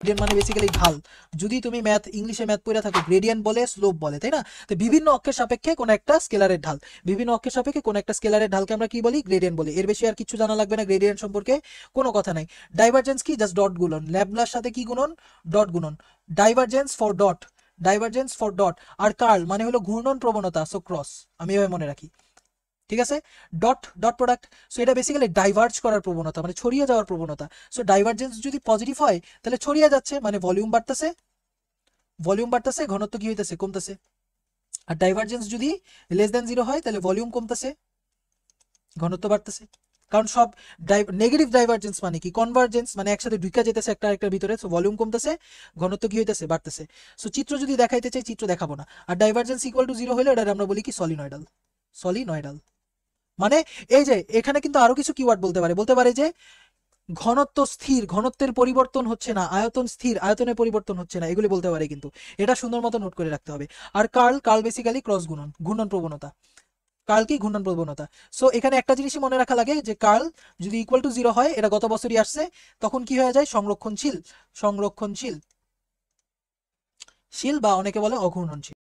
Gradient মানে basically ঢাল। যদি তুমি ইংলিশে ম্যাথ পড়ে থাকো, গ্রেডিয়েন্ট বলে স্লোপ বলে, তাই না? তো বিভিন্ন অক্ষের সাপেক্ষে কোন একটা স্কেলারের ঢাল, বিভিন্ন অক্ষের সাপেক্ষে কোন একটা স্কেলারের ঢালকে আমরা কি বলি? গ্রেডিয়েন্ট বলি। এর বেশি আর কিছু জানা লাগবে না গ্রেডিয়েন্ট সম্পর্কে, কোনো কথা নাই। ডাইভারজেন্স কি? জাস্ট ডট গুণন। ল্যাবলার সাথে কি গুণন? ডট গুণন। Divergence for dot, divergence for dot. আর কার্ল মানে হলো ঘূর্ণন প্রবণতা, সো ক্রস, আমি এভাবে মনে রাখি, ঠিক আছে? ডট ডট প্রোডাক্ট, সো এটা বেসিক্যালি ডাইভার্জ করার প্রবণতা, মানে ছড়িয়ে যাওয়ার প্রবণতা। সো ডাইভারজেন্স যদি পজিটিভ হয় তাহলে ছড়িয়ে যাচ্ছে, মানে ভলিউম বাড়তেছে, ভলিউম বাড়তেছে, ঘনত্ব কি হইতেছে? কমতেছে। আর ডাইভারজেন্স যদি লেস দ্যান 0 হয় তাহলে ভলিউম কমতেছে, ঘনত্ব বাড়তেছে। কারণ সব নেগেটিভ ডাইভারজেন্স মানে কি? কনভারজেন্স, মানে একসাথে ঢুকা যেতেছে একটা আরেকটার ভিতরে, সো ভলিউম কমতেছে, ঘনত্ব কি হইতেছে? বাড়তেছে। সো চিত্র যদি দেখাইতে চাই, চিত্র দেখাবো না। আর ডাইভারজেন্স ইকুয়াল টু 0 হলে এটা আমরা বলি কি? সলিনয়েডাল। সলিনয়েডাল মানে এই যে এখানে কিন্তু আরো কিছু কিওয়ার্ড বলতে পারে, বলতে পারে যে ঘনত্ব স্থির, ঘনত্বের পরিবর্তন হচ্ছে না, আয়তন স্থির, আয়তনের পরিবর্তন হচ্ছে না, এগুলি বলতে পারে কিন্তু। এটা সুন্দর মতো নোট করে রাখতে হবে। আর কার্ল, কার্ল বেসিক্যালি ক্রস গুণন, ঘূর্ণন প্রবণতা। কার্ল কি? ঘূর্ণন প্রবণতা। সো এখানে একটা জিনিসই মনে রাখা লাগে যে কার্ল যদি ইকুয়াল টু 0 হয়, এটা গত বছরই আসছে, তখন কি হয়ে যায়? সংরক্ষণশীল, সংরক্ষণশীল, শীল বা অনেকে বলে অঘূর্ণনশীল।